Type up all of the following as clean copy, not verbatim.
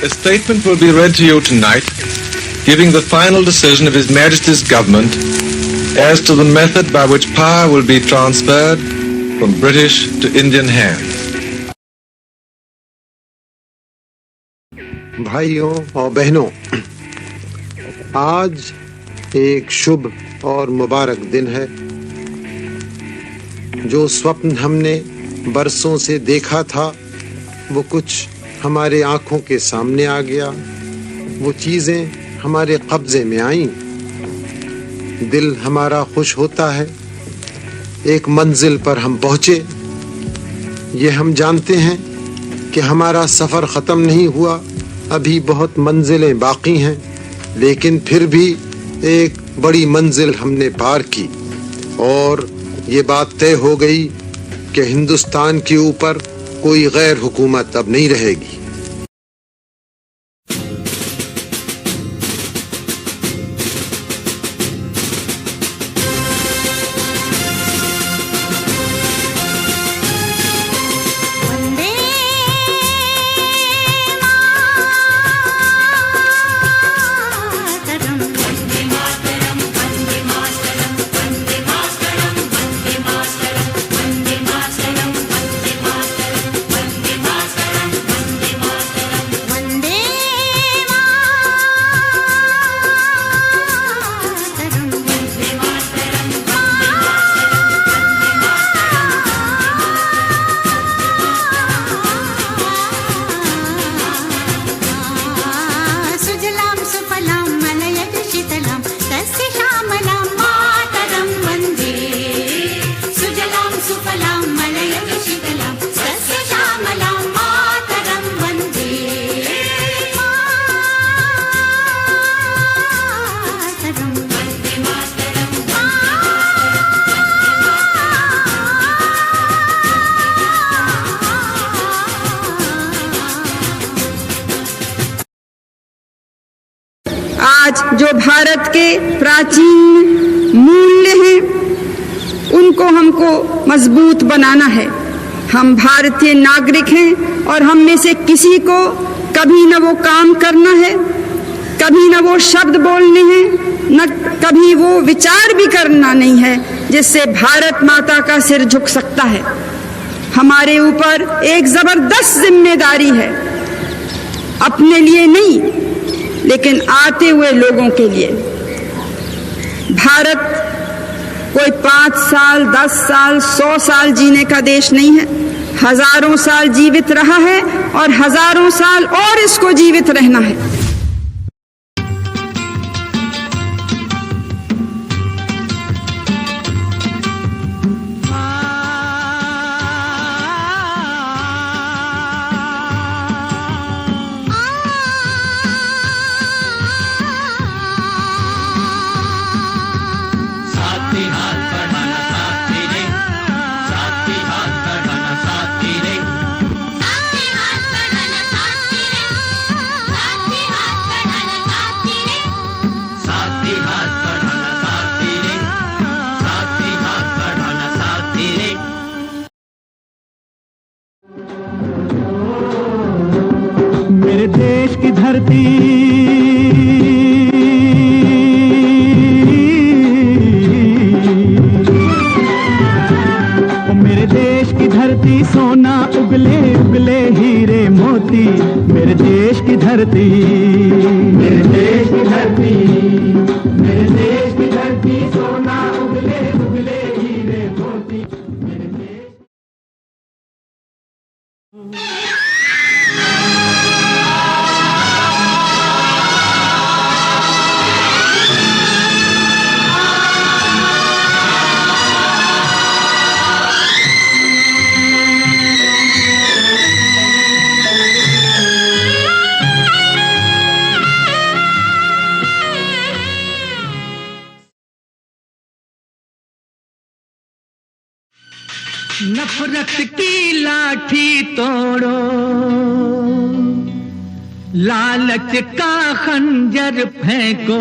A statement will be read to you tonight, giving the final decision of His Majesty's government as to the method by which power will be transferred from British to Indian hands. भाइयों और बहनों, आज एक शुभ और मुबारक दिन है। जो स्वप्न हमने बरसों से देखा था वो कुछ हमारे आंखों के सामने आ गया। वो चीज़ें हमारे कब्जे में आईं। दिल हमारा खुश होता है। एक मंजिल पर हम पहुँचे। ये हम जानते हैं कि हमारा सफ़र ख़त्म नहीं हुआ, अभी बहुत मंजिलें बाकी हैं, लेकिन फिर भी एक बड़ी मंजिल हमने पार की और ये बात तय हो गई कि हिंदुस्तान के ऊपर कोई गैर हुकूमत अब नहीं रहेगी। आज जो भारत के प्राचीन मूल्य हैं उनको हमको मजबूत बनाना है। हम भारतीय नागरिक हैं और हम में से किसी को कभी न वो काम करना है, कभी न वो शब्द बोलने हैं, न कभी वो विचार भी करना नहीं है जिससे भारत माता का सिर झुक सकता है। हमारे ऊपर एक जबरदस्त जिम्मेदारी है, अपने लिए नहीं लेकिन आते हुए लोगों के लिए। भारत कोई 5 साल, 10 साल, 100 साल जीने का देश नहीं है। हजारों साल जीवित रहा है और हजारों साल और इसको जीवित रहना है। मेरे देश की धरती मेरे देश की धरती सोना उगले उगले हीरे मोती। मेरे देश की धरती, मेरे देश की धरती, मेरे देश की धरती सोना उगले उगले हीरे मोती। मेरे देश नफरत की लाठी तोड़ो, लालच का खंजर फेंको,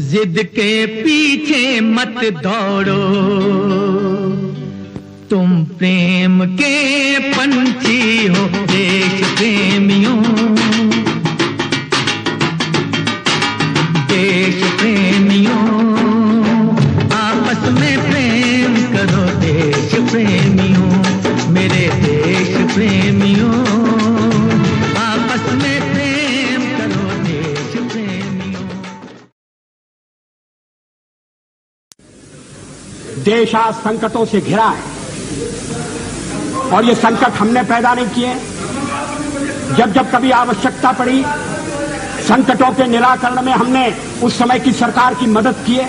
जिद के पीछे मत दौड़ो। तुम प्रेम के पंछी हो, देश प्रेम देश आज संकटों से घिरा है और ये संकट हमने पैदा नहीं किए। जब जब कभी आवश्यकता पड़ी संकटों के निराकरण में हमने उस समय की सरकार की मदद की है।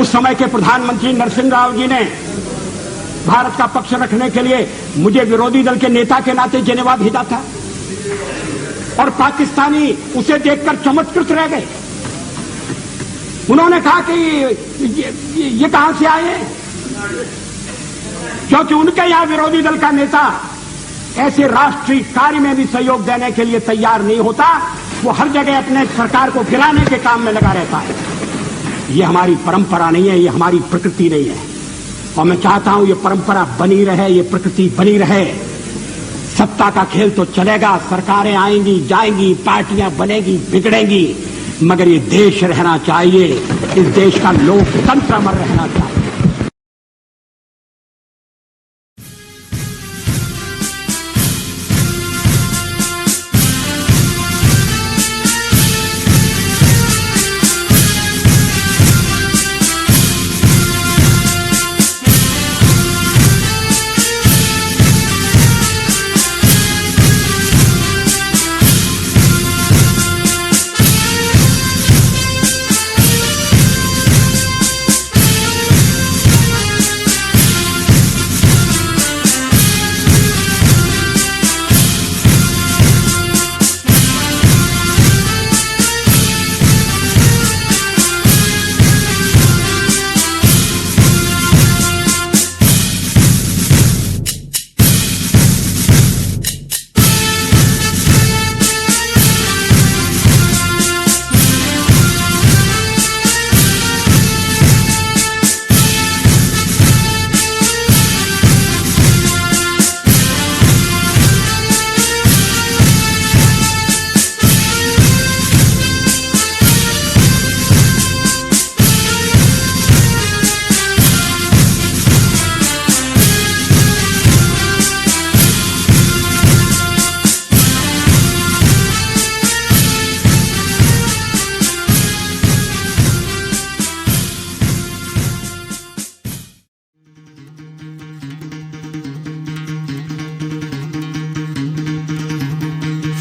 उस समय के प्रधानमंत्री नरसिंह राव जी ने भारत का पक्ष रखने के लिए मुझे विरोधी दल के नेता के नाते जेनेवा भेजा था और पाकिस्तानी उसे देखकर चमत्कृत रह गए। उन्होंने कहा कि ये कहां से आए, क्योंकि उनके यहां विरोधी दल का नेता ऐसे राष्ट्रीय कार्य में भी सहयोग देने के लिए तैयार नहीं होता। वो हर जगह अपने सरकार को गिराने के काम में लगा रहता है। ये हमारी परंपरा नहीं है, ये हमारी प्रकृति नहीं है और मैं चाहता हूं ये परंपरा बनी रहे, ये प्रकृति बनी रहे। सत्ता का खेल तो चलेगा, सरकारें आएंगी जाएंगी, पार्टियां बनेगी बिगड़ेंगी, मगर ये देश रहना चाहिए, इस देश का लोकतंत्र अमर रहना चाहिए।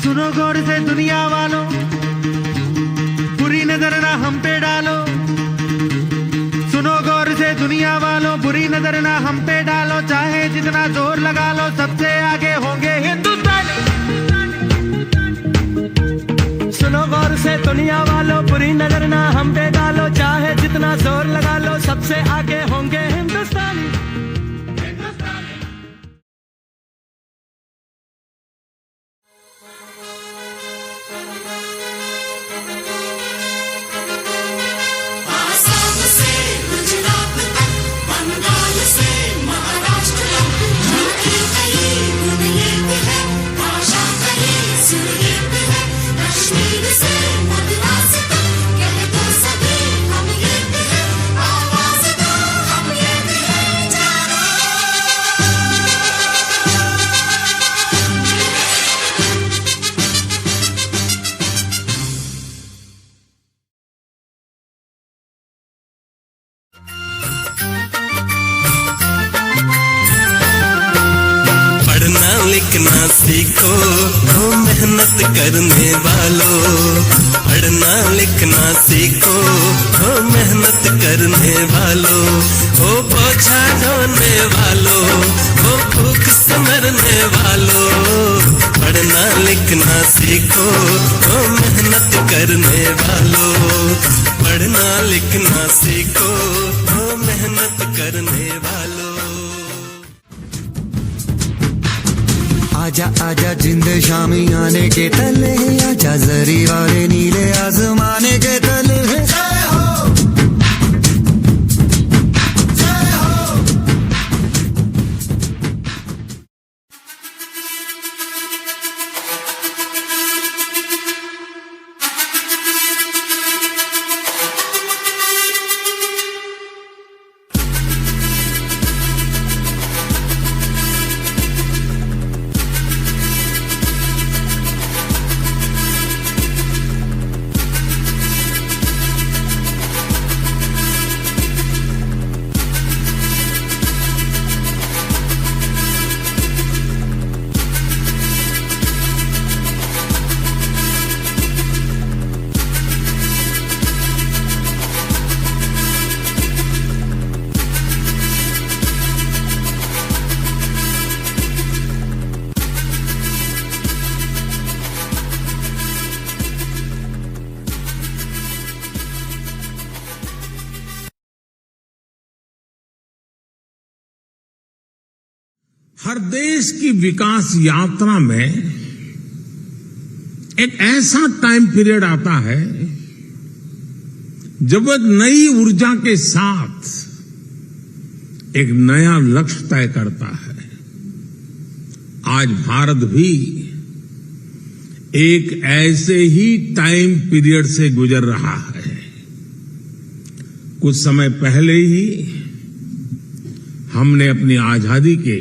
सुनो गौर से दुनिया वालों, बुरी नजर ना हम पे डालो। सुनो गौर से दुनिया वालों, बुरी नजर ना हम पे डालो। चाहे जितना जोर लगा लो, सबसे आगे होंगे हिंदुस्तानी। सुनो गौर से दुनिया वालों, बुरी नजर ना हम पे डालो। चाहे जितना जोर लगा लो, सबसे आगे होंगे हिंदुस्तानी। लिखना सीखो हो मेहनत करने वालों, पढ़ना लिखना सीखो हो मेहनत करने वालों, हो बोझा ढोने वालों, हो भूख से मरने वालों। पढ़ना लिखना सीखो हो मेहनत करने वालों, पढ़ना लिखना सीखो हो मेहनत करने वालों। आजा आजा जिंद शामी आने के तले, आजा जरी वाले नीले आसमाने के तले। हर देश की विकास यात्रा में एक ऐसा टाइम पीरियड आता है जब एक नई ऊर्जा के साथ एक नया लक्ष्य तय करता है। आज भारत भी एक ऐसे ही टाइम पीरियड से गुजर रहा है। कुछ समय पहले ही हमने अपनी आजादी के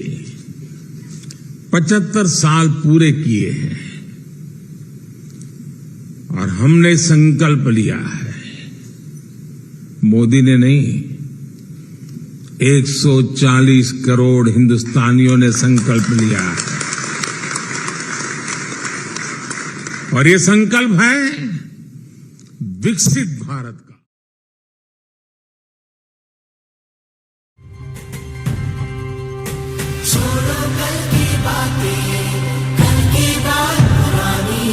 75 साल पूरे किए हैं और हमने संकल्प लिया है, मोदी ने नहीं, 140 करोड़ हिंदुस्तानियों ने संकल्प लिया है और ये संकल्प है विकसित भारत का। छोड़ो कल की बातें, कल की बात पुरानी,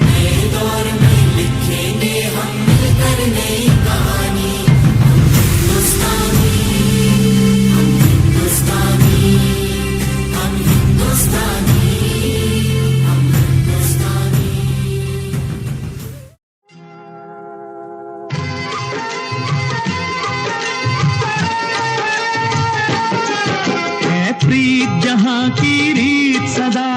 नए दौर में लिखेंगे हम मिलकर नई कहानी। हम हिंदुस्तानी, हम हिंदुस्तानी, हम हिंदुस्तानी। है प्रीत जहां की रीत सदा,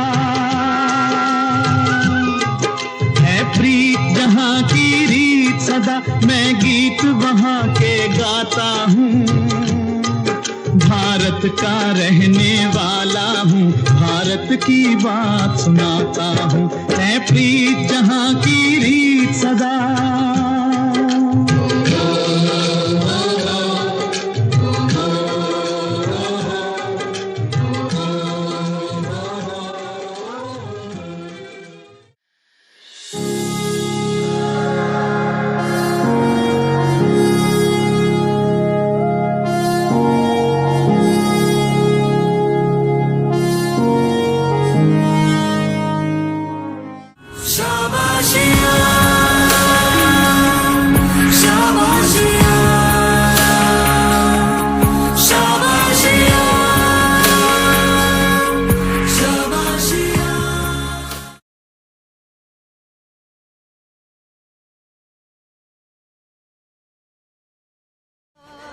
है प्रीत जहां की रीत सदा, मैं गीत वहां के गाता हूँ। भारत का रहने वाला हूँ, भारत की बात सुनाता हूँ। है प्रीत जहां की रीत सदा। शाबाशिया, शाबाशिया, शाबाशिया, शाबाशिया।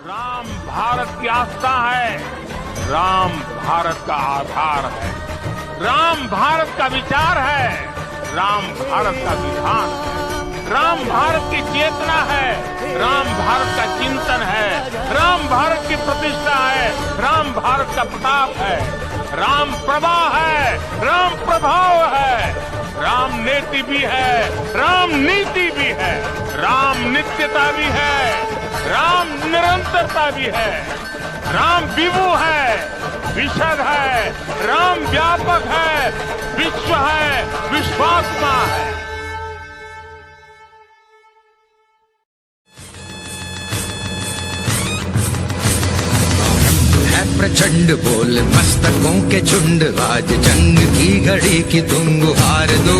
राम भारत की आस्था है, राम भारत का आधार है, राम भारत का विचार है, राम भारत का विधान है, राम भारत की चेतना है, राम भारत का चिंतन है, राम भारत की प्रतिष्ठा है, राम भारत का प्रताप है, राम प्रवाह है, राम प्रभाव है, राम नेति भी है, राम नीति भी है, राम नित्यता भी है, राम निरंतरता भी है, राम विभु है, विशद है, राम व्यापक है, विश्व है, विश्वात्मा है। है प्रचंड बोल मस्तकों के झुंड, आज जंग की घड़ी की तुम गुहार दो।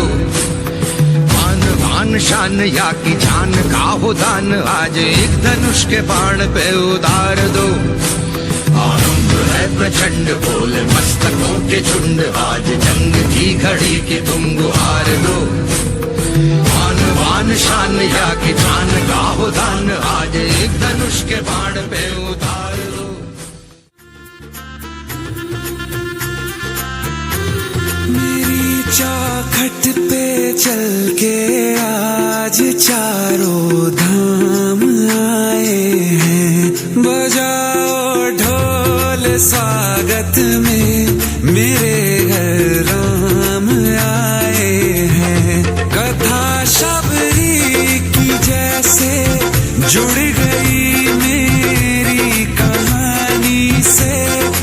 मान भान शान या की जान का हो दान, आज एक धनुष के बाण पे उतार दो। आरंभ है प्रचंड बोल मस्तकों के झुंड, आज जंग की घड़ी की तुम गुहार दो। मान भान शान या की जान का हो दान, आज एक धनुष के बाण पे उतार दो। मेरी चौखट पे चल के आज चारों धाम आए हैं, बजाओ ढोल स्वागत में मेरे घर राम आए हैं। कथा शबरी की जैसे जुड़ गई मेरी कहानी से,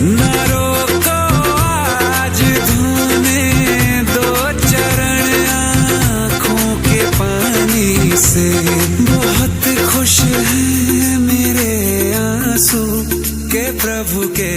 न रोको आज धोने दो चरण आँखों के पानी से। बहुत खुश हैं मेरे आंसू के प्रभु के